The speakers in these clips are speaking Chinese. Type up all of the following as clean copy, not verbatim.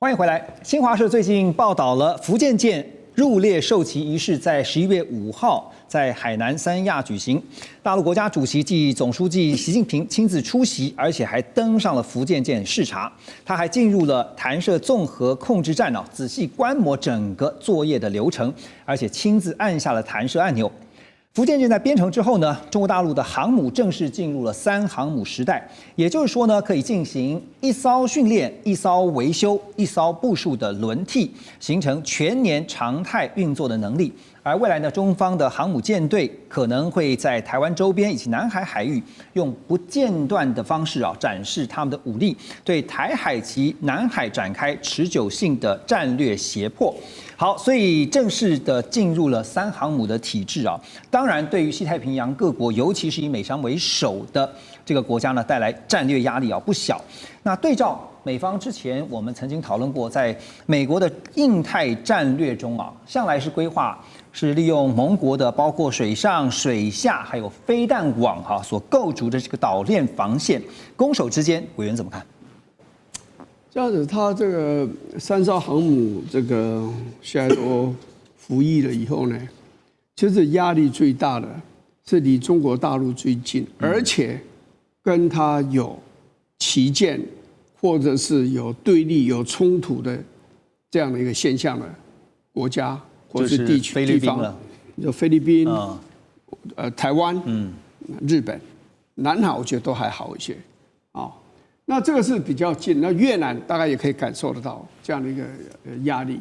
欢迎回来。新华社最近报道了福建舰入列授旗仪式在11月5号在海南三亚举行，大陆国家主席暨总书记习近平亲自出席，而且还登上了福建舰视察。他还进入了弹射综合控制站仔细观摩整个作业的流程，而且亲自按下了弹射按钮。福建舰在编成之后呢，中国大陆的航母正式进入了3航母时代，也就是说呢，可以进行1艘训练、1艘维修、1艘部署的轮替，形成全年常态运作的能力。而未来呢，中方的航母舰队可能会在台湾周边以及南海海域，用不间断的方式展示他们的武力，对台海及南海展开持久性的战略胁迫。好，所以正式的进入了3航母的体制当然，对于西太平洋各国，尤其是以美商为首的这个国家呢，带来战略压力不小。那对照美方之前我们曾经讨论过，在美国的印太战略中向来是规划是利用盟国的包括水上、水下还有飞弹网所构筑的这个岛链防线，攻守之间，委员怎么看？这样子，他这个3艘航母这个现在都服役了以后呢，其实压力最大的是离中国大陆最近，而且跟他有旗舰或者是有对立、有冲突的这样的一个现象的国家或者是地区地方，有菲律宾、台湾、日本、南海，我觉得都还好一些那这个是比较近，那越南大概也可以感受得到这样的一个压力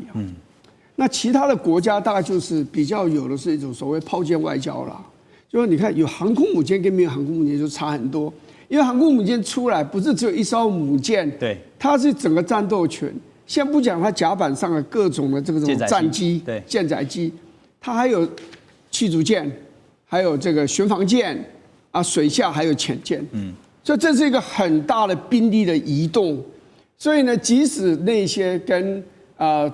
那其他的国家大概就是比较有的是一种所谓炮舰外交啦，就是你看有航空母舰跟没有航空母舰就差很多，因为航空母舰出来不是只有1艘母舰，对，它是整个战斗群。先不讲它甲板上的各种的这种战机、舰载机，它还有驱逐舰，还有这个巡防舰水下还有潜舰，所以这是一个很大的兵力的移动。所以呢，即使那些跟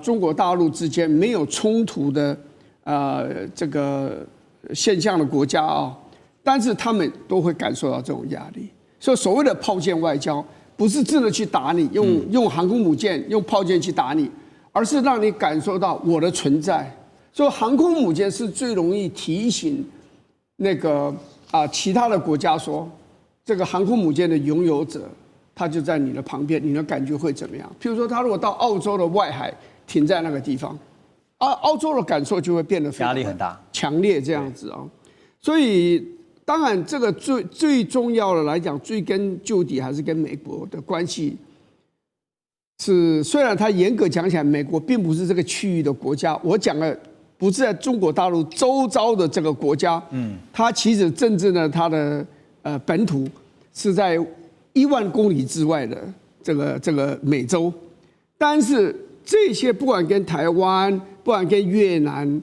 中国大陆之间没有冲突的这个现象的国家但是他们都会感受到这种压力。所以所谓的炮舰外交，不是真的去打你，用航空母舰、用炮舰去打你，而是让你感受到我的存在。所以航空母舰是最容易提醒那个其他的国家说，这个航空母舰的拥有者，他就在你的旁边，你的感觉会怎么样？譬如说，他如果到澳洲的外海停在那个地方，澳洲的感受就会变得非常压力很大、强烈这样子所以。当然，这个最重要的来讲，追根究底还是跟美国的关系是。虽然它严格讲起来，美国并不是这个区域的国家，我讲的不是在中国大陆周遭的这个国家，它其实真正的它的本土是在1万公里之外的这个美洲，但是这些不管跟台湾，不管跟越南。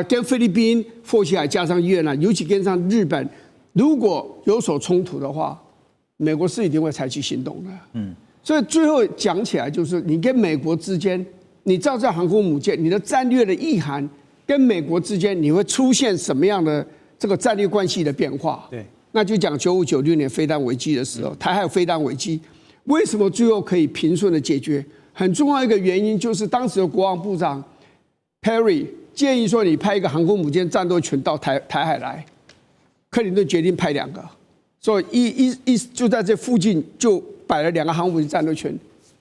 跟菲律宾、或许还加上越南，尤其跟上日本，如果有所冲突的话，美国是一定会采取行动的。所以最后讲起来，就是你跟美国之间，你造这航空母舰，你的战略的意涵跟美国之间，你会出现什么样的这个战略关系的变化？对，那就讲95、96年飞弹危机的时候，台海飞弹危机，为什么最后可以平顺的解决？很重要一个原因就是当时的国防部长 Perry。建议说，你派一个航空母舰战斗群到台海来，克林顿决定派2个，所以就在这附近就摆了2个航母战斗群，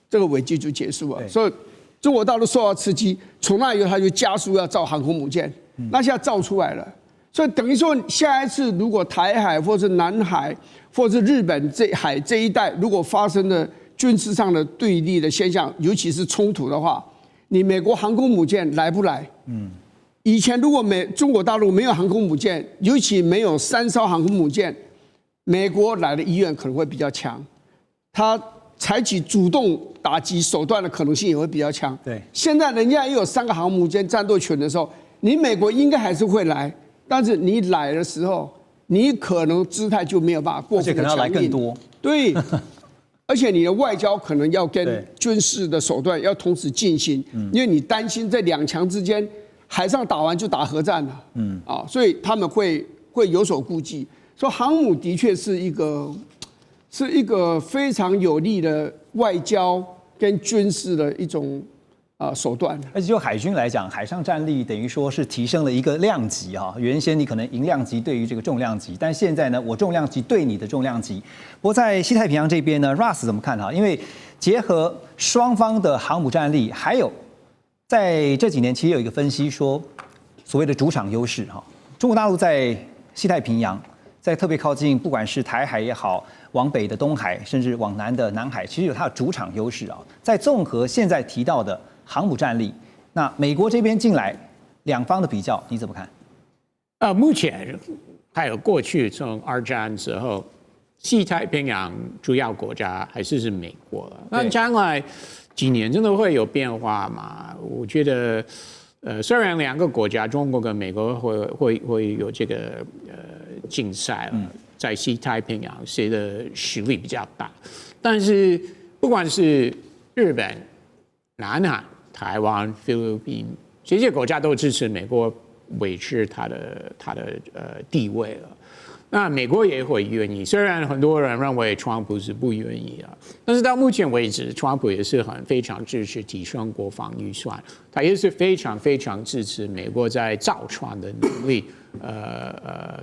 这个危机就结束了。所以中国大陆受到刺激，从那以后他就加速要造航空母舰，那现在造出来了，所以等于说下一次如果台海或是南海或是日本这一带如果发生了军事上的对立的现象，尤其是冲突的话，你美国航空母舰来不来？以前如果中国大陆没有航空母舰，尤其没有3艘航空母舰，美国来的意愿可能会比较强，他采取主动打击手段的可能性也会比较强。对，现在人家也有3个航母舰战斗群的时候，你美国应该还是会来，但是你来的时候，你可能姿态就没有办法过分的强硬，而且可能要来更多。对。而且你的外交可能要跟军事的手段要同时进行，因为你担心这2强之间海上打完就打核战了，所以他们会有所顾忌。所以航母的确是一个非常有利的外交跟军事的一种手段。而且就海军来讲，海上战力等于说是提升了一个量级哈。原先你可能银量级对于这个重量级，但现在呢，我重量级对你的重量级。不过在西太平洋这边呢 ，Russ 怎么看哈？因为结合双方的航母战力，还有在这几年其实有一个分析说，所谓的主场优势哈，中国大陆在西太平洋，在特别靠近不管是台海也好，往北的东海，甚至往南的南海，其实有它的主场优势啊。在综合现在提到的航母战力，那美国这边进来，两方的比较你怎么看？目前还有过去从二战之后，西太平洋主要国家还是美国了。那将来几年真的会有变化吗？我觉得，虽然两个国家，中国跟美国会有这个竞赛了，在西太平洋谁的实力比较大，但是不管是日本、南韩、台湾、菲律宾这些国家都支持美国维持它的地位了。那美国也会愿意，虽然很多人认为川普是不愿意啊，但是到目前为止，川普也是非常支持提升国防预算，他也是非常支持美国在造船的能力，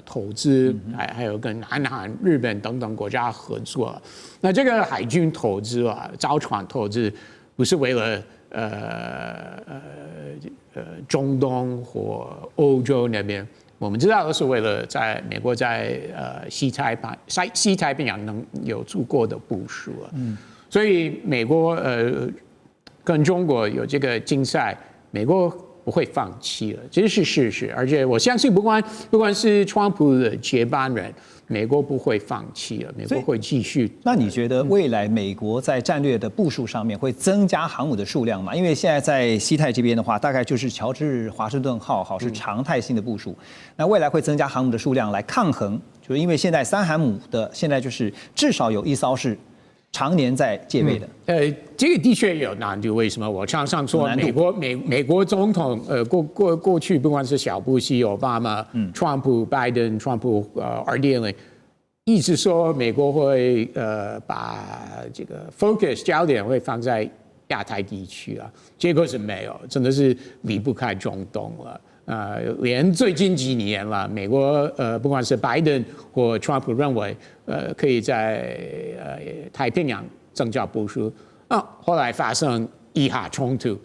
投资，还有跟南韩、日本等等国家合作。那这个海军投资啊，造船投资不是为了中东或欧洲那边。我们知道都是为了在美国在西太平洋能有足够的部署了，所以美国跟中国有这个竞赛，美国不会放弃了，这是事实。而且我相信，不管是川普的接班人，美国不会放弃了，美国会继续。那你觉得未来美国在战略的部署上面会增加航母的数量吗？因为现在在西太这边的话，大概就是乔治华盛顿号是常态性的部署。那未来会增加航母的数量来抗衡，就是因为现在三航母的现在就是至少有一艘是常年在戒备的。这个的确有难度。为什么？我常常说美国总统过去不管是小布希、奥巴马、川普、拜登、川普2.0，一直说美国会把这个 focus 焦点会放在亚太地区啊，结果是没有，真的是离不开中东了。连最近几年了，美国不管是拜登或川普认为可以在太平洋增加部署，后来发生伊哈冲突，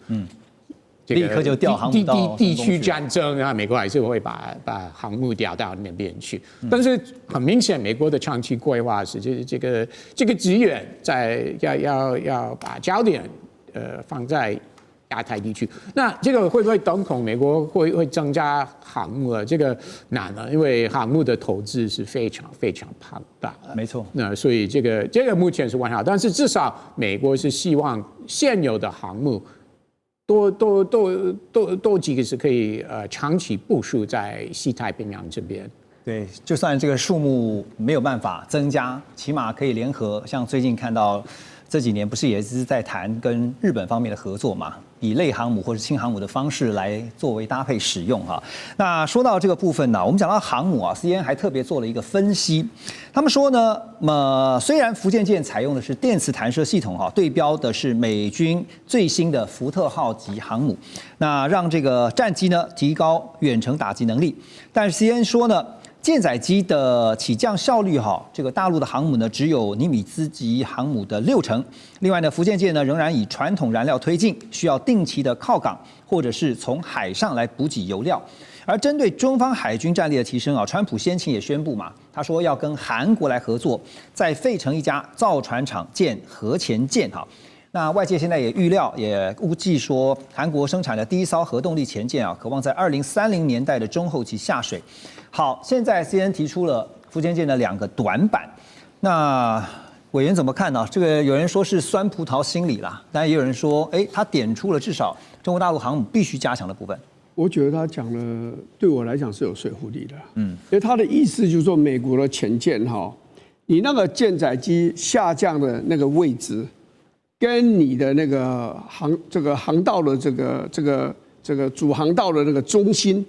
立刻就调航母到地区战争啊，美国还是会把航母调到那边去。但是很明显，美国的长期规划是这个资源要把焦点放在亚太地区。那这个会不会等同美国会增加航母了？这个难了，因为航母的投资是非常庞大的。没错。那所以这个目前是完好，但是至少美国是希望现有的航母多几个是可以长期部署在西太平洋这边。对，就算这个数目没有办法增加，起码可以联合，像最近看到这几年不是也是在谈跟日本方面的合作嘛，以类航母或者轻航母的方式来作为搭配使用哈。那说到这个部分呢，我们讲到航母啊 ，CNN 还特别做了一个分析，他们说呢，虽然福建舰采用的是电磁弹射系统哈，对标的是美军最新的福特号级航母，那让这个战机呢提高远程打击能力，但是 CNN 说呢，舰载机的起降效率这个大陆的航母呢只有尼米兹级航母的60%。另外呢，福建舰呢仍然以传统燃料推进，需要定期的靠港或者是从海上来补给油料。而针对中方海军战力的提升川普先前也宣布嘛，他说要跟韩国来合作，在费城一家造船厂建核潜舰那外界现在也预料，也估计说，韩国生产的第一艘核动力潜舰渴望在2030年代的中后期下水。好，现在 CNN 提出了福建舰的2个短板，那委员怎么看呢？这个有人说是酸葡萄心理啦，但也有人说，他点出了至少中国大陆航母必须加强的部分。我觉得他讲的对我来讲是有说服力的，因为他的意思就是说，美国的潜舰你那个舰载机下降的那个位置，跟你的那个航道的这个主航道的那个中心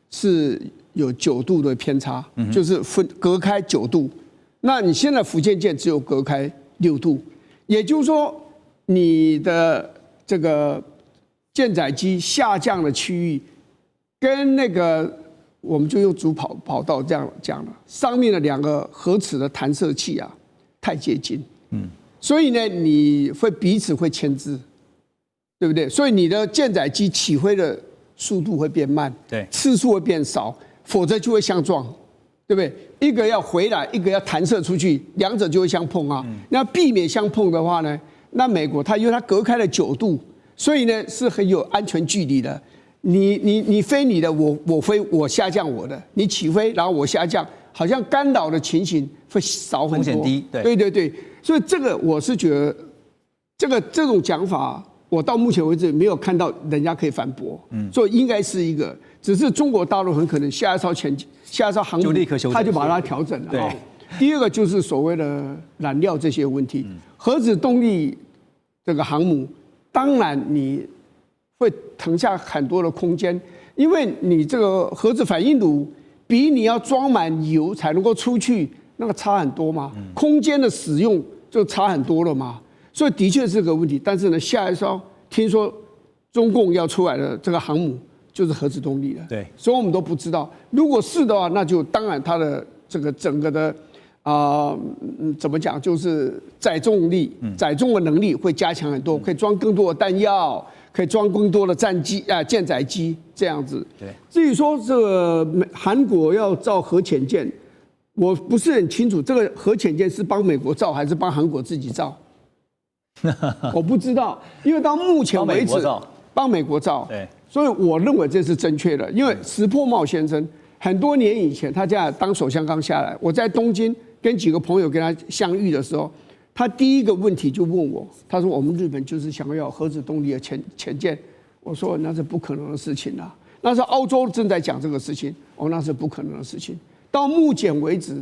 是有9度的偏差，就是隔开9度。那你现在福建舰只有隔开6度，也就是说，你的这个舰载机下降的区域，跟那个我们就用主跑道这样讲了，上面的2个核磁的弹射器啊，太接近，所以呢，你会彼此会牵制，对不对？所以你的舰载机起飞的速度会变慢，对，次数会变少，否则就会相撞，对不对？一个要回来，一个要弹射出去，两者就会相碰啊。那避免相碰的话呢，那美国因为它隔开了9度，所以呢是很有安全距离的。你飞你的，我飞我下降我的，你起飞然后我下降，好像干扰的情形会少很多，风险低，对。所以这个我是觉得，这种讲法，我到目前为止没有看到人家可以反驳，所以应该是一个，只是中国大陆很可能下一艘航母就立刻修正，他就把它调整了。对，第二个就是所谓的燃料这些问题，核子动力这个航母，当然你会腾下很多的空间，因为你这个核子反应炉比你要装满油才能够出去，那个差很多嘛，空间的使用就差很多了嘛，所以的确是个问题。但是呢，下一艘听说中共要出来的这个航母就是核子动力的，对，所以我们都不知道。如果是的话，那就当然它的这个整个的怎么讲，就是载重的能力会加强很多，可以装更多的弹药，可以装更多的舰载机这样子。对，至于说这个韩国要造核潜舰，我不是很清楚，这个核潜舰是帮美国造还是帮韩国自己造？我不知道，因为到目前为止帮美国造，对，所以我认为这是正确的。因为石破茂先生很多年以前，他家当首相刚下来，我在东京跟几个朋友跟他相遇的时候，他第一个问题就问我，他说我们日本就是想要核子动力的潜舰，我说那是不可能的事情啊，那是欧洲正在讲这个事情，那是不可能的事情。到目前为止，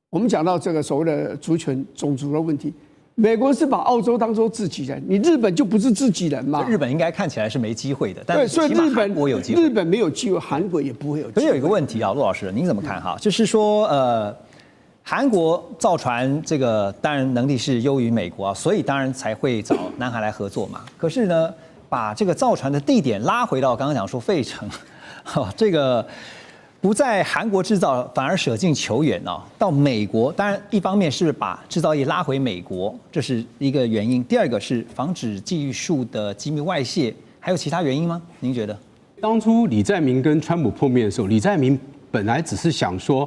我们讲到这个所谓的族群种族的问题，美国是把澳洲当作自己人，你日本就不是自己人嘛？日本应该看起来是没机会的，对，所以韩国有机会，日本没有机会，韩国也不会有机会。可是有一个问题啊，陆老师，您怎么看哈？就是说，韩国造船这个当然能力是优于美国啊，所以当然才会找南韩来合作嘛。可是呢，把这个造船的地点拉回到刚刚讲说费城，这个不在韩国制造，反而舍近求远哦，到美国。当然，一方面是把制造业拉回美国，这是一个原因；第二个是防止技术的机密外泄，还有其他原因吗？您觉得？当初李在明跟川普碰面的时候，李在明本来只是想说，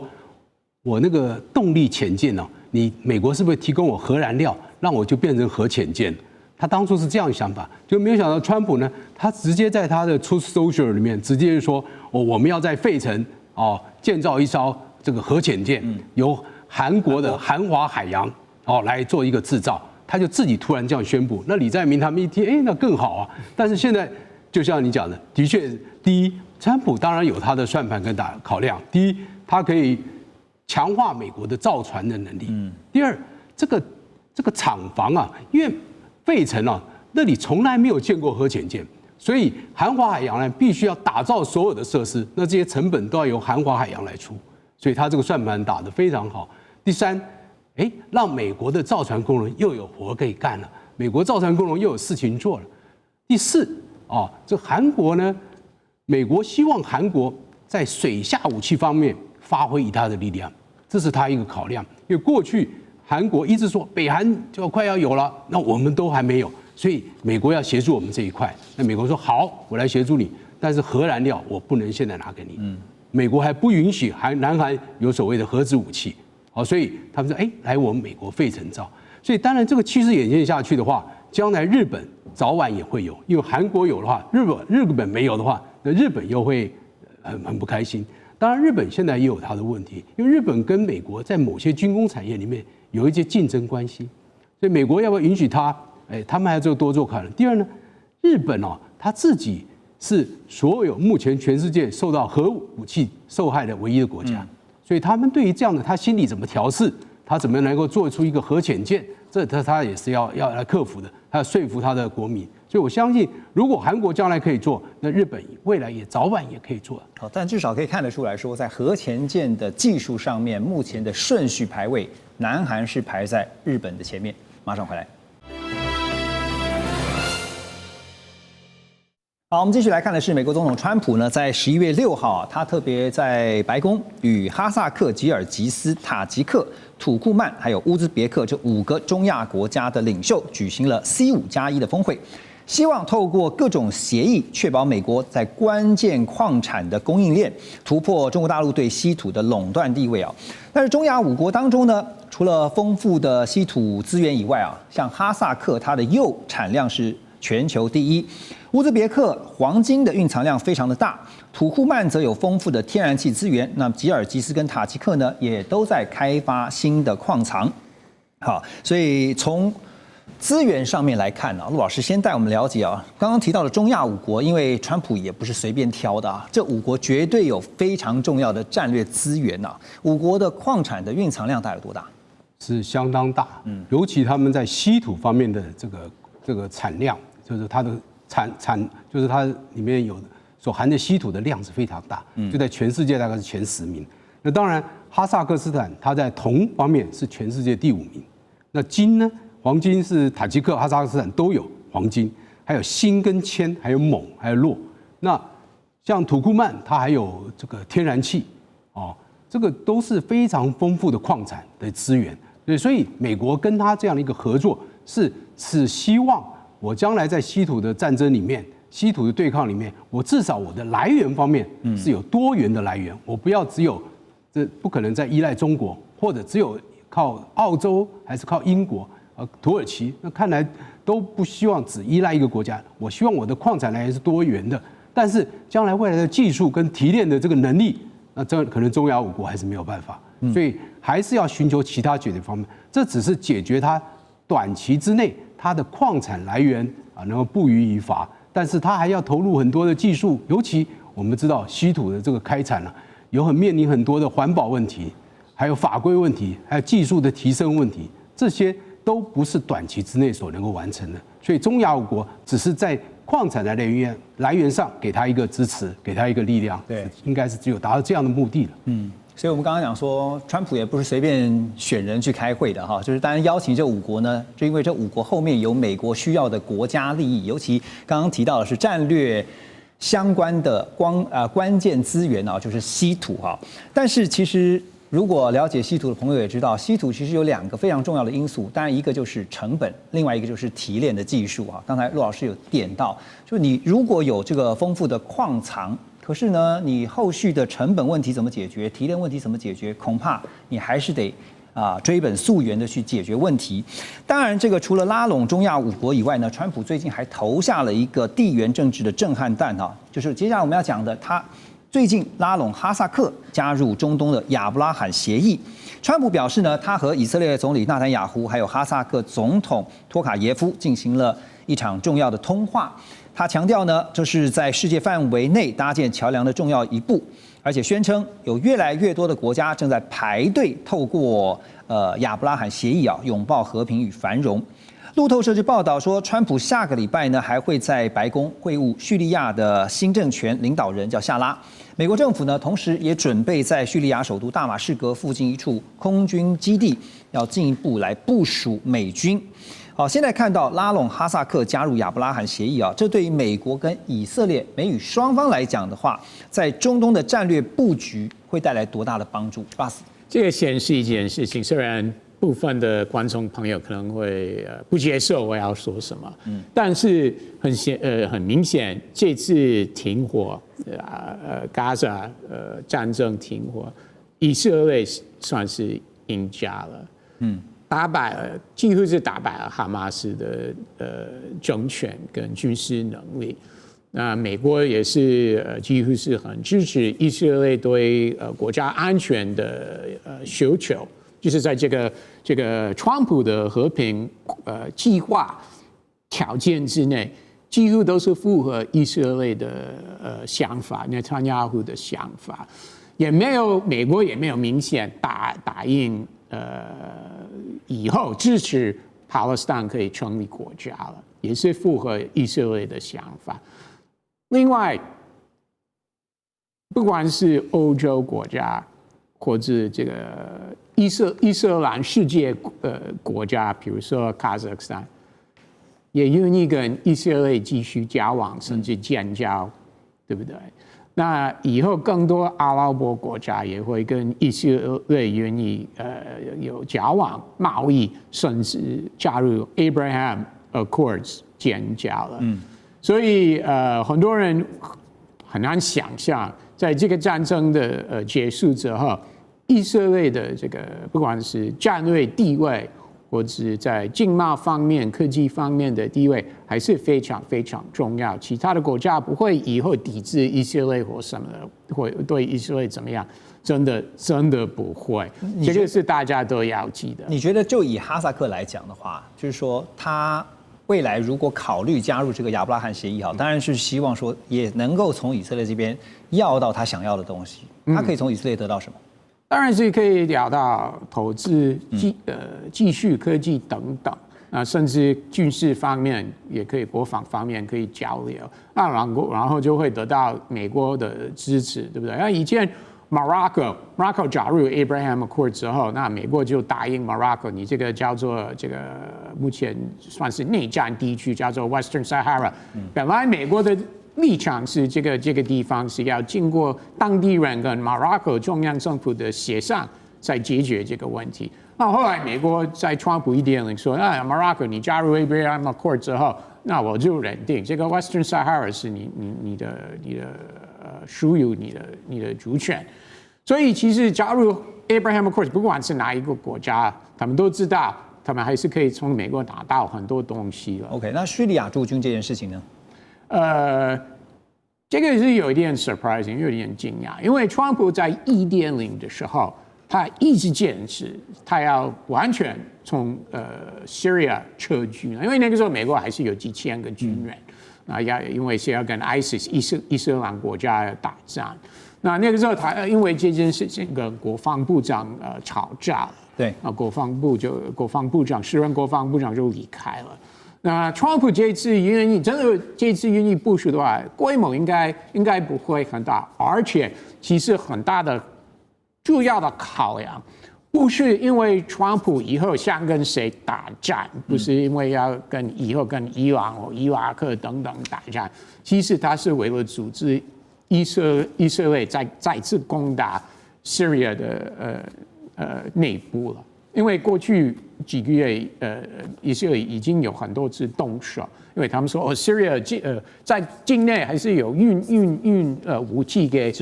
我那个动力潜舰哦，你美国是不是提供我核燃料，让我就变成核潜舰？他当初是这样想法，就没有想到川普呢，他直接在他的 Truth Social 里面直接就说，我们要在费城建造一艘这个核潜舰，由韩国的韩华海洋来做一个制造，他就自己突然这样宣布。那李在明他们一听，那更好啊。但是现在就像你讲的，的确，第一，川普当然有他的算盘跟考量。第一，他可以强化美国的造船的能力。第二，这个厂房啊，因为费城啊那里从来没有见过核潜舰。所以韩华海洋呢，必须要打造所有的设施，那这些成本都要由韩华海洋来出，所以他这个算盘打得非常好。第三，让美国的造船工人又有活可以干了，美国造船工人又有事情做了。第四，这韩国呢，美国希望韩国在水下武器方面发挥一大的力量，这是他一个考量。因为过去韩国一直说北韩就快要有了，那我们都还没有。所以美国要协助我们这一块，那美国说好，我来协助你，但是核燃料我不能现在拿给你。美国还不允许南韩有所谓的核子武器，所以他们说，来我们美国费城造。所以当然这个趋势演进下去的话，将来日本早晚也会有，因为韩国有的话，日本没有的话，那日本又会很不开心。当然日本现在也有它的问题，因为日本跟美国在某些军工产业里面有一些竞争关系，所以美国要不要允许它？他们还要多做考量。第二呢，日本他自己是所有目前全世界受到核武器受害的唯一的国家，所以他们对于这样的他心里怎么调试，他怎么能够做出一个核潜舰，这他也是要来克服的，他要说服他的国民。所以我相信，如果韩国将来可以做，那日本未来也早晚也可以做。好，但至少可以看得出来说，在核潜舰的技术上面，目前的顺序排位，南韩是排在日本的前面。马上回来。好，我们继续来看的是美国总统川普呢，在11月6号，他特别在白宫与哈萨克、吉尔吉斯、塔吉克、土库曼还有乌兹别克这5个中亚国家的领袖举行了C5+1的峰会，希望透过各种协议，确保美国在关键矿产的供应链突破中国大陆对稀土的垄断地位啊。但是中亚5国当中呢，除了丰富的稀土资源以外啊，像哈萨克它的铀产量是全球第一。乌兹别克黄金的蕴藏量非常的大，土库曼则有丰富的天然气资源。那吉尔吉斯跟塔吉克呢，也都在开发新的矿藏。好，所以从资源上面来看陆老师先带我们了解刚刚提到的中亚5国，因为川普也不是随便挑的这5国绝对有非常重要的战略资源5国的矿产的蕴藏量大概有多大？是相当大，尤其他们在稀土方面的这个产量，就是它的就是它里面有所含的稀土的量是非常大，就在全世界大概是前10名。那当然，哈萨克斯坦它在铜方面是全世界第5名。那金呢？黄金是塔吉克、哈萨克斯坦都有黄金，还有锌跟铅，还有锰，还有铬。那像土库曼，它还有这个天然气，这个都是非常丰富的矿产的资源。对，所以美国跟他这样的一个合作，是希望我将来在稀土的战争里面、稀土的对抗里面，我至少我的来源方面是有多元的来源，我不要只有不可能再依赖中国，或者只有靠澳洲还是靠英国、土耳其，那看来都不希望只依赖一个国家。我希望我的矿产来源是多元的，但是将来未来的技术跟提炼的这个能力，那这可能中亚5国还是没有办法，所以还是要寻求其他解决方面。这只是解决它短期之内它的矿产来源能够不虞于伐，但是它还要投入很多的技术，尤其我们知道稀土的这个开采面临很多的环保问题，还有法规问题，还有技术的提升问题，这些都不是短期之内所能够完成的。所以中亚5国只是在矿产的来源上给他一个支持，给他一个力量，对，应该是只有达到这样的目的了。所以我们刚刚讲说，川普也不是随便选人去开会的就是当然邀请这5国呢，就因为这5国后面有美国需要的国家利益，尤其刚刚提到的是战略相关的关键资源就是稀土但是其实如果了解稀土的朋友也知道，稀土其实有2个非常重要的因素，当然一个就是成本，另外一个就是提炼的技术刚才陆老师有点到，就是你如果有这个丰富的矿藏，可是呢，你后续的成本问题怎么解决，提炼问题怎么解决，恐怕你还是得追本溯源的去解决问题。当然，这个除了拉拢中亚5国以外呢，川普最近还投下了一个地缘政治的震撼弹就是接下来我们要讲的，他最近拉拢哈萨克加入中东的亚伯拉罕协议。川普表示呢，他和以色列总理纳坦雅胡还有哈萨克总统托卡耶夫进行了一场重要的通话。他强调呢，这是在世界范围内搭建桥梁的重要一步，而且宣称有越来越多的国家正在排队透过亚伯拉罕协议拥抱和平与繁荣。路透社就报道说，川普下个礼拜呢还会在白宫会晤叙利亚的新政权领导人叫夏拉。美国政府呢同时也准备在叙利亚首都大马士革附近一处空军基地要进一步来部署美军。好，现在看到拉拢哈萨克加入亚伯拉罕协议这对于美国跟以色列美语双方来讲的话，在中东的战略布局会带来多大的帮助？这个显示一件事情，虽然部分的观众朋友可能会不接受我要说什么，但是很明显，这次停火加沙战争停火，以色列算是赢家了，打败了，几乎是打败了哈马斯的政权跟军事能力。那美国也是几乎是很支持以色列对国家安全的需求，就是在这个川普的和平计划条件之内，几乎都是符合以色列的想法，内塔尼亚胡的想法，美国也没有明显答应以后支持巴勒斯坦可以成立国家了，也是符合以色列的想法。另外，不管是欧洲国家或者这个伊斯兰世界国家，比如说卡扎克斯坦，也愿意跟以色列继续交往，甚至建交，对不对？那以后更多阿拉伯国家也会跟以色列愿意有交往、贸易，甚至加入 Abraham Accords 建交了。所以很多人很难想象，在这个战争的结束之后，以色列的这个不管是战略地位，或者是在经贸方面、科技方面的地位，还是非常非常重要。其他的国家不会以后抵制以色列或什么的，或对以色列怎么样，真的不会。这个是大家都要记得。你觉得就以哈萨克来讲的话，就是说他未来如果考虑加入这个亚伯拉罕协议，好，当然是希望说也能够从以色列这边要到他想要的东西。他可以从以色列得到什么？当然是可以聊到投资、技术科技等等啊，甚至军事方面也可以，国防方面可以交流。那然后就会得到美国的支持，对不对？那以前 Morocco 加入 Abraham Accord 之后，那美国就答应 Morocco， 你这个叫做这个目前算是内战地区，叫做 Western Sahara。本来美国的立场是这个地方是要经过当地人跟 Morocco 中央政府的协商，才解决这个问题。那后来美国在川普1.0说，Morocco 你加入 Abraham Accord 之后，那我就认定这个 Western Sahara 是你的属于你的主权。所以其实加入 Abraham Accord 不管是哪一个国家，他们都知道，他们还是可以从美国拿到很多东西了。OK， 那叙利亚驻军这件事情呢？这个是有一点 surprising， 有点惊讶，因为川普在1.0的时候，他一直坚持他要完全从Syria 撤军，因为那个时候美国还是有几千个军人，因为是要跟 ISIS 伊斯兰国家打仗。那个时候他因为这件事情跟国防部长吵架了，对，国防部长时任国防部长就离开了。那川普这次愿意部署的话，规模应该不会很大，而且其实很大的主要的考量，不是因为川普以后想跟谁打战，不是因为要以后跟伊朗或伊拉克等等打战，其实他是为了组织以色列再次攻打 Syria 的内部了。因为过去几个月，以色列已经有很多次动手，因为他们说Syria 在境内还是有运武器给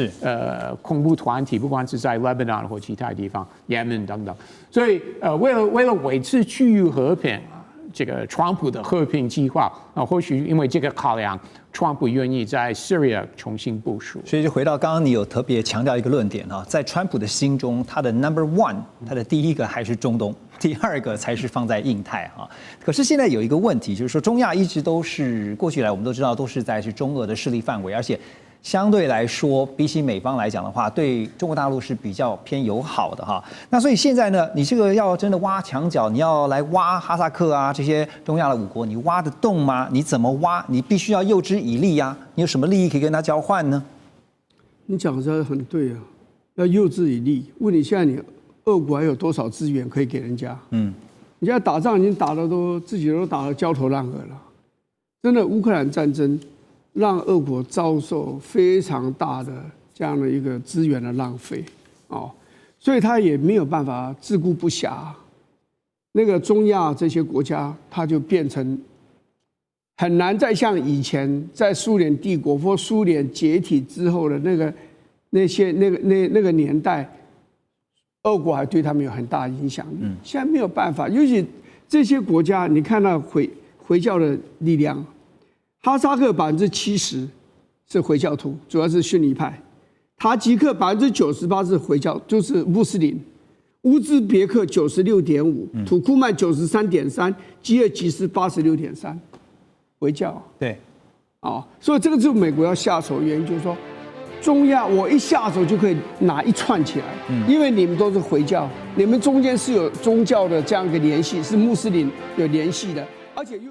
恐怖团体，不管是在 Lebanon 或其他地方 ，Yemen 等等。所以为了维持区域和平，这个川普的和平计划或许因为这个考量，川普愿意在 Syria 重新部署。所以就回到刚刚你有特别强调一个论点在川普的心中，他的 No.1， 他的第一个还是中东，第二个才是放在印太可是现在有一个问题，就是说中亚一直都是过去来我们都知道都是在中俄的势力范围，而且相对来说，比起美方来讲的话，对中国大陆是比较偏友好的那所以现在呢，你这个要真的挖墙脚，你要来挖哈萨克这些中亚的5国，你挖得动吗？你怎么挖？你必须要诱之以利你有什么利益可以跟他交换呢？你讲的很对要诱之以利。问你现在你俄国还有多少资源可以给人家？你现在打仗已经打的自己都打得焦头烂额了。真的，乌克兰战争让俄国遭受非常大的这样的一个资源的浪费所以他也没有办法自顾不暇。那个中亚这些国家，他就变成很难再像以前在苏联帝国或苏联解体之后的那个年代，俄国还对他们有很大影响力。现在没有办法，尤其这些国家，你看到回教的力量。哈萨克70%是回教徒，主要是逊尼派；塔吉克98%是回教，就是穆斯林；乌兹别克96.5%，土库曼93.3%，吉尔吉斯86.3%，回教。对，所以这个就是美国要下手的原因，就是说，中亚我一下手就可以拿一串起来，因为你们都是回教，你们中间是有宗教的这样一个联系，是穆斯林有联系的，而且又。